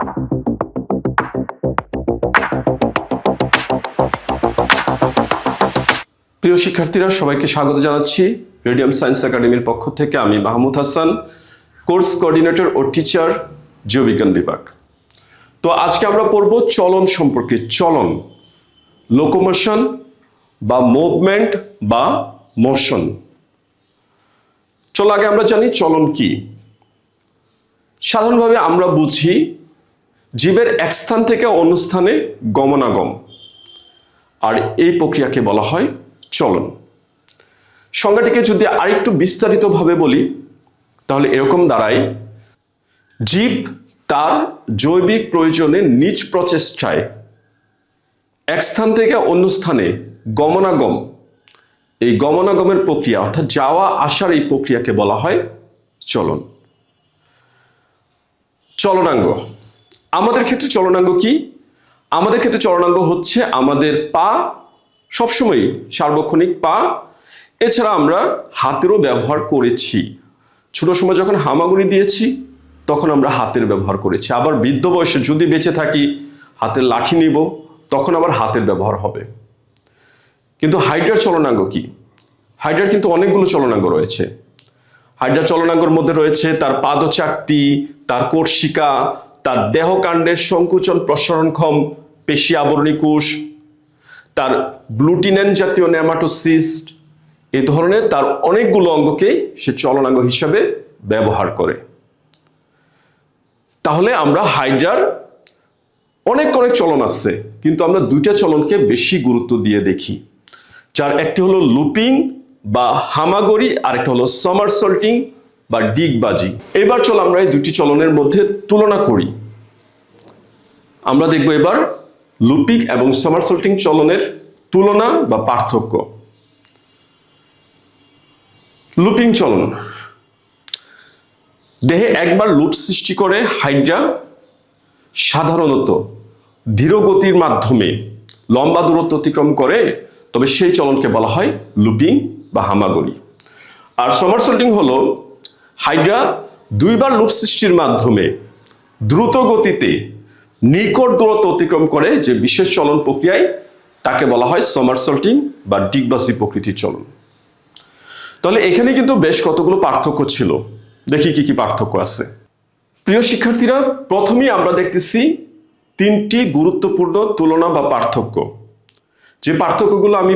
প্রিয় শিক্ষার্থীরা, সবাইকে স্বাগত জানাচ্ছি রেডিয়াম সায়েন্স একাডেমির পক্ষ থেকে। আমি মাহমুদ হাসান, কোর্স কোঅর্ডিনেটর ও টিচার, জীববিজ্ঞান বিভাগ। তো আজকে আমরা পড়ব চলন সম্পর্কে। চলন, লোকোমোশন বা মুভমেন্ট বা মোশন। চলো আগে আমরা জানি চলন কি। সাধারণভাবে আমরা বুঝি জীবের এক স্থান থেকে অন্য স্থানে গমনাগম, আর এই প্রক্রিয়াকে বলা হয় চলন। সংজ্ঞাটিকে যদি আরেকটু বিস্তারিতভাবে বলি তাহলে এরকম দাঁড়ায়: জীব তার জৈবিক প্রয়োজনে নিজ প্রচেষ্টায় এক স্থান থেকে অন্য স্থানে গমনাগম, এই গমনাগমের প্রক্রিয়া অর্থাৎ যাওয়া আসার এই প্রক্রিয়াকে বলা হয় চলন। চলনাঙ্গ, আমাদের ক্ষেত্রে চলনাঙ্গ কি? আমাদের ক্ষেত্রে চলনাঙ্গ হচ্ছে আমাদের পা, সবসময় সার্বক্ষণিক পা। এছাড়া আমরা হাতেরও ব্যবহার করেছি। ছোট সময় যখন হামাগুড়ি দিয়েছি তখন আমরা হাতের ব্যবহার করেছি। আবার বৃদ্ধ বয়সে যদি বেঁচে থাকি, হাতের লাঠি নিব, তখন আবার হাতের ব্যবহার হবে। কিন্তু হাইড্রার চলনাঙ্গ কি? হাইড্রার কিন্তু অনেকগুলো চলনাঙ্গ রয়েছে। হাইড্রার চলনাঙ্গের মধ্যে রয়েছে তার পাদচাকতি, তার কোর্সিকা, তার দেহকাণ্ডের সংকুচন প্রসারণক্ষম পেশি আবরণী কোষ, তার গ্লুটিনেন জাতীয় নেমাটোসিস্ট, এই ধরনের তার অনেকগুলো অঙ্গকেই সে চলনাঙ্গ হিসাবে ব্যবহার করে। তাহলে আমরা হাইড্রার অনেক চলন আছে, কিন্তু আমরা দুইটা চলনকে বেশি গুরুত্ব দিয়ে দেখি, যার একটি হলো লুপিং বা হামাগড়ি, আর একটা হলো সমারসল্টিং বা ডিগবাজি। এবার চলো আমরা এই দুটি চলনের মধ্যে তুলনা করি। আমরা দেখব এবার লুপিং এবং সমারসল্টিং চলনের তুলনা বা পার্থক্য। লুপিং চলন, দেহে একবার লুপ সৃষ্টি করে হাইড্রা সাধারণত ধীর গতির মাধ্যমে লম্বা দূরত্ব অতিক্রম করে, তবে সেই চলনকে বলা হয় লুপিং বা হামাগড়ি। আর সমারসল্টিং হলো হাইড্রা দুইবার লুপ সৃষ্টির মাধ্যমে দ্রুত গতিতে নিকট দূরত্ব অতিক্রম করে যে বিশেষ চলন প্রক্রিয়ায়, তাকে বলা হয় সমারসল্টিং বা ডিগবাজি প্রকৃতির চলন। তাহলে এখানে কিন্তু বেশ কতগুলো পার্থক্য ছিল। দেখি কি কি পার্থক্য আছে। প্রিয় শিক্ষার্থীরা, প্রথমেই আমরা দেখতেছি তিনটি গুরুত্বপূর্ণ তুলনা বা পার্থক্য। যে পার্থক্যগুলো আমি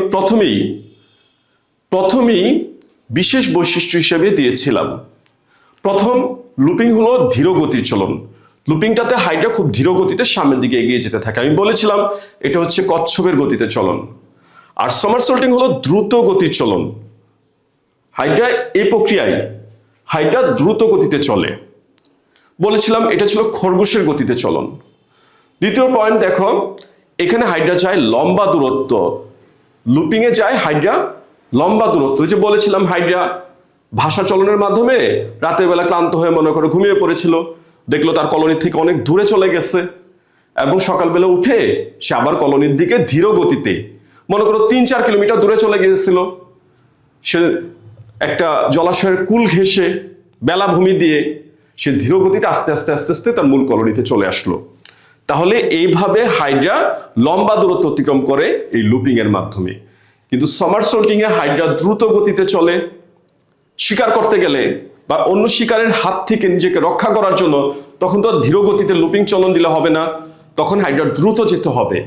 প্রথমেই বিশেষ বৈশিষ্ট্য হিসেবে দিয়েছিলাম। প্রথম, লুপিং হলো ধীর গতির চলন। লুপিংটাতে হাইড্রা খুব ধীর গতিতে সামনের দিকে এগিয়ে যেতে থাকে। আমি বলেছিলাম এটা হচ্ছে কচ্ছপের গতিতে চলন। আর সমারসল্টিং হলো দ্রুত গতির চলন। হাইড্রা এই প্রক্রিয়ায় হাইড্রা দ্রুত গতিতে চলে। বলেছিলাম এটা ছিল খরগোশের গতিতে চলন। দ্বিতীয় পয়েন্ট দেখো, এখানে হাইড্রা যায় লম্বা দূরত্ব, লুপিং এ যায় হাইড্রা লম্বা দূরত্ব। যে বলেছিলাম হাইড্রা ভাষা চলনের মাধ্যমে রাতের বেলা ক্লান্ত হয়ে মনে করে ঘুমিয়ে পড়েছিল, দেখলো তার কলোনির থেকে অনেক দূরে চলে গেছে, এবং সকালবেলা উঠে সে আবার কলোনির দিকে ধীর গতিতে, মনে করো 3-4 কিলোমিটার দূরে চলে গিয়েছিল, সে একটা জলাশয়ের কুল ঘেঁষে বেলাভূমি দিয়ে সে ধীর গতিতে আস্তে আস্তে তার মূল কলোনিতে চলে আসলো। তাহলে এইভাবে হাইড্রা লম্বা দূরত্ব অতিক্রম করে এই লুপিং এর মাধ্যমে। কিন্তু সমারসল্টিং এ হাইড্রা দ্রুত গতিতে চলে। শিকার করতে গেলে বা অন্য শিকারের হাত থেকে নিজেকে রক্ষা করার জন্য তখন তো ধীর গতিতে লুপিং চলন দিলে হবে না, তখন হাইড্রা দ্রুত যেতে হবে।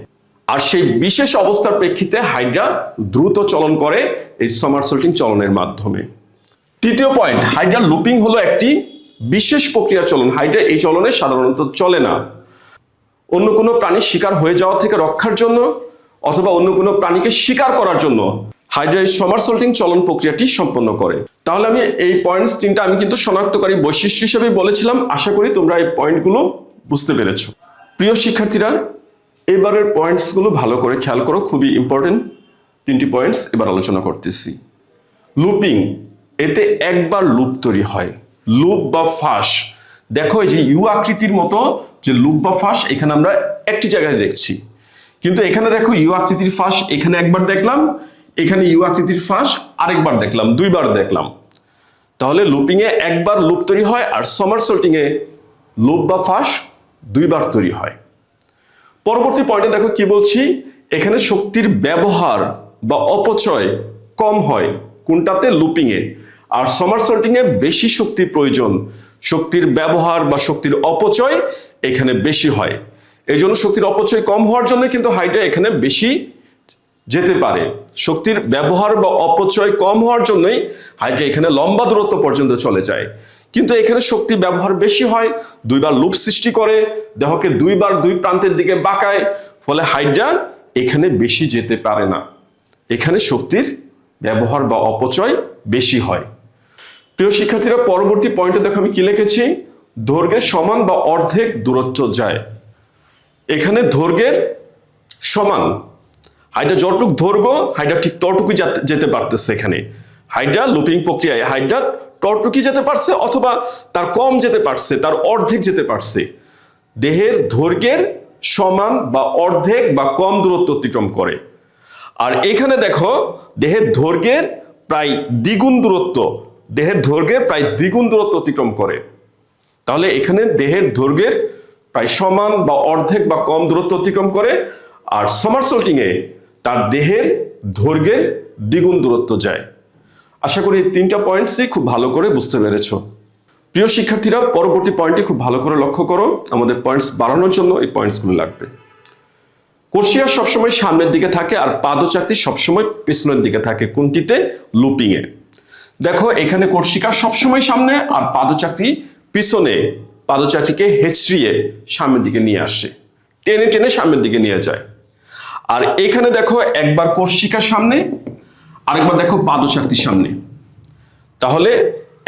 আর সেই বিশেষ অবস্থার প্রেক্ষিতে হাইড্রা দ্রুত চলন করে এই সমারসল্টিং চলনের মাধ্যমে। তৃতীয় পয়েন্ট, হাইড্রা লুপিং হলো একটি বিশেষ প্রক্রিয়া চলন। হাইড্রা এই চলনে সাধারণত চলে না। অন্য কোনো প্রাণীর শিকার হয়ে যাওয়া থেকে রক্ষার জন্য অথবা অন্য কোনো প্রাণীকে শিকার করার জন্য হাইড্রা এই সমারসল্টিং চলন প্রক্রিয়াটি সম্পন্ন করে। তাহলে আমি এই পয়েন্টস তিনটা আমি কিন্তু শনাক্তকারী বৈশিষ্ট্য হিসেবে বলেছিলাম। আশা করি তোমরা এই পয়েন্টগুলো বুঝতে পেরেছো। প্রিয় শিক্ষার্থীরা, এবারের পয়েন্টসগুলো ভালো করে খেয়াল করো, খুবই ইম্পর্টেন্ট তিনটি পয়েন্টস এবার আলোচনা করতেছি। লুপিং, এতে একবার লুপ তৈরি হয়, লুপ বা ফাঁস। দেখো এই যে ইউ আকৃতির মতো যে লুপ বা ফাঁস এখানে আমরা একটি জায়গায় দেখছি, কিন্তু এখানে দেখো ইউ আকৃতির ফাঁস এখানে একবার দেখলাম, এখানে ইউ আকৃতির ফাঁস আরেকবার দেখলাম, দুইবার দেখলাম। তাহলে লুপিং এ একবার লুপ তৈরি হয়, আর সমারসল্টিং এ লুপ বা ফাঁস দুইবার তৈরি হয়। পরবর্তী পয়েন্টে দেখো কি বলছি, এখানে শক্তির ব্যবহার বা অপচয় কম হয় কোনটাতে, লুপিং এ। আর সামারসল্টিং এ বেশি শক্তির প্রয়োজন, শক্তির ব্যবহার বা শক্তির অপচয় এখানে বেশি হয়। এই জন্য শক্তির অপচয় কম হওয়ার জন্য কিন্তু হাইড্রা এখানে বেশি যেতে পারে। শক্তির ব্যবহার বা অপচয় কম হওয়ার জন্যই হাইড্রা এখানে লম্বা দূরত্ব পর্যন্ত চলে যায়। কিন্তু এখানে শক্তি ব্যবহার বেশি হয়, দুইবার লুপ সৃষ্টি করে, দেহকে দুইবার দুই প্রান্তের দিকে বাঁকায়, ফলে হাইড্রা এখানে বেশি যেতে পারে না। এখানে শক্তির ব্যবহার বা অপচয় বেশি হয়। প্রিয় শিক্ষার্থীরা, পরবর্তী পয়েন্টে দেখো আমি কি লিখেছি, দৈর্ঘ্যের সমান বা অর্ধেক দূরত্ব যায়। এখানে দৈর্ঘ্যের সমান, হাইড্রা যতটুকু দৈর্ঘ্য হাইড্রা ঠিক ততটুকুই যেতে পারতেছে। এখানে হাইড্রা লুপিং প্রক্রিয়ায় হাইড্রা ততটুকুই যেতে পারছে, অথবা তার কম যেতে পারছে, তার অর্ধেক যেতে পারছে। দেহের দৈর্ঘ্যের সমান বা অর্ধেক বা কম দূরত্ব অতিক্রম করে। আর এখানে দেখো দেহের দৈর্ঘ্যের প্রায় দ্বিগুণ দূরত্ব, দেহের দৈর্ঘ্যের প্রায় দ্বিগুণ দূরত্ব অতিক্রম করে। তাহলে এখানে দেহের দৈর্ঘ্যের প্রায় সমান বা অর্ধেক বা কম দূরত্ব অতিক্রম করে, আর সামারসল্টিং এ তার দেহের দৈর্ঘ্যের দ্বিগুণ দূরত্ব যায়। আশা করি এই তিনটা পয়েন্টসই খুব ভালো করে বুঝতে পেরেছো। প্রিয় শিক্ষার্থীরা, পরবর্তী পয়েন্টটি খুব ভালো করে লক্ষ্য করো। আমাদের পয়েন্টস বাড়ানোর জন্য এই পয়েন্টসগুলো লাগবে। কোর্সিয়া সবসময় সামনের দিকে থাকে আর পাদচাকতি সবসময় পিছনের দিকে থাকে। কোনটিতে? লুপিং এ। দেখো এখানে কোর্সিকা সবসময় সামনে আর পাদচাকতি পিছনে, পাদচাকতিকে হেঁচড়িয়ে সামনের দিকে নিয়ে আসে, টেনে টেনে সামনের দিকে নিয়ে যায়। আর এখানে দেখো একবার কোর্সিকা সামনে, আরেকবার দেখো পাদচাকতির সামনে। তাহলে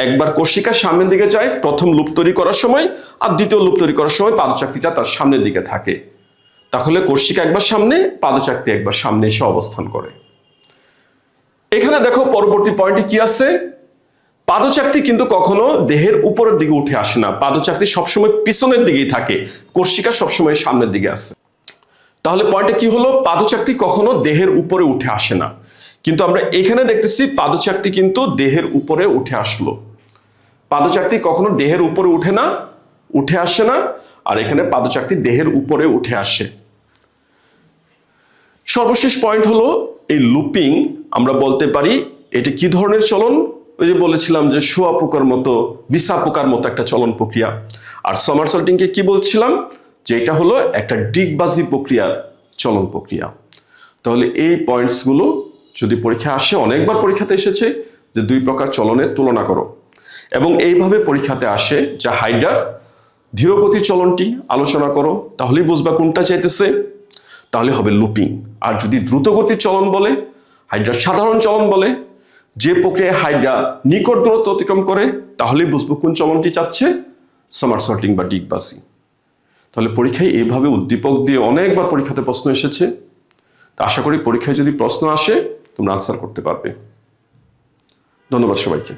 একবার কোর্সিকা সামনের দিকে যায় প্রথম লুপ তৈরি করার সময়, আর দ্বিতীয় লুপ তৈরি করার সময় পাদচাকতিটা তার সামনের দিকে থাকে। তাহলে কোর্সিকা একবার সামনে, পাদচাকতি একবার সামনে এসে অবস্থান করে। এখানে দেখো পরবর্তী পয়েন্টে কি আছে, পাদচাকতি কিন্তু কখনো দেহের উপরের দিকে উঠে আসে না, পাদচাকতি সবসময় পিছনের দিকেই থাকে, কোর্সিকা সবসময় সামনের দিকে আছে। তাহলে পয়েন্টে কি হলো, পাদচাকতি কখনো দেহের উপরে উঠে আসে না। কিন্তু আমরা এখানে দেখতেছি পাদচাকতি কিন্তু দেহের উপরে উঠে আসলো। পাদচাকতি কখনো দেহের উপরে উঠে না, উঠে আসে না, আর এখানে পাদচাকতি দেহের উপরে উঠে আসে। সর্বশেষ পয়েন্ট হলো এই লুপিং, আমরা বলতে পারি এটা কি ধরনের চলন। ওই যে বলেছিলাম যে শুয়া পোকার মতো, বিছা পোকার মতো একটা চলন প্রক্রিয়া। আর সামারসল্টিংকে কি বলছিলাম, যে এটা হলো একটা ডিগবাজি প্রক্রিয়ার চলন প্রক্রিয়া। তাহলে এই পয়েন্টসগুলো যদি পরীক্ষা আসে, অনেকবার পরীক্ষাতে এসেছে যে দুই প্রকার চলনের তুলনা করো, এবং এইভাবে পরীক্ষাতে আসে যে হাইড্রার ধীরগতির চলনটি আলোচনা করো, তাহলেই বুঝবা কোনটা চাইতেছে, তাহলে হবে লুপিং। আর যদি দ্রুতগতির চলন বলে, হাইড্রার সাধারণ চলন বলে, যে প্রক্রিয়ায় হাইড্রা নিকট দূরত্ব অতিক্রম করে, তাহলেই বুঝবো কোন চলনটি চাচ্ছে, সামারসল্টিং বা ডিগবাজি। তাহলে পরীক্ষায় এইভাবে উদ্দীপক দিয়ে অনেকবার পরীক্ষাতে প্রশ্ন এসেছে। আশা করি পরীক্ষায় যদি প্রশ্ন আসে তোমরা আনসার করতে পারবে। ধন্যবাদ সবাইকে।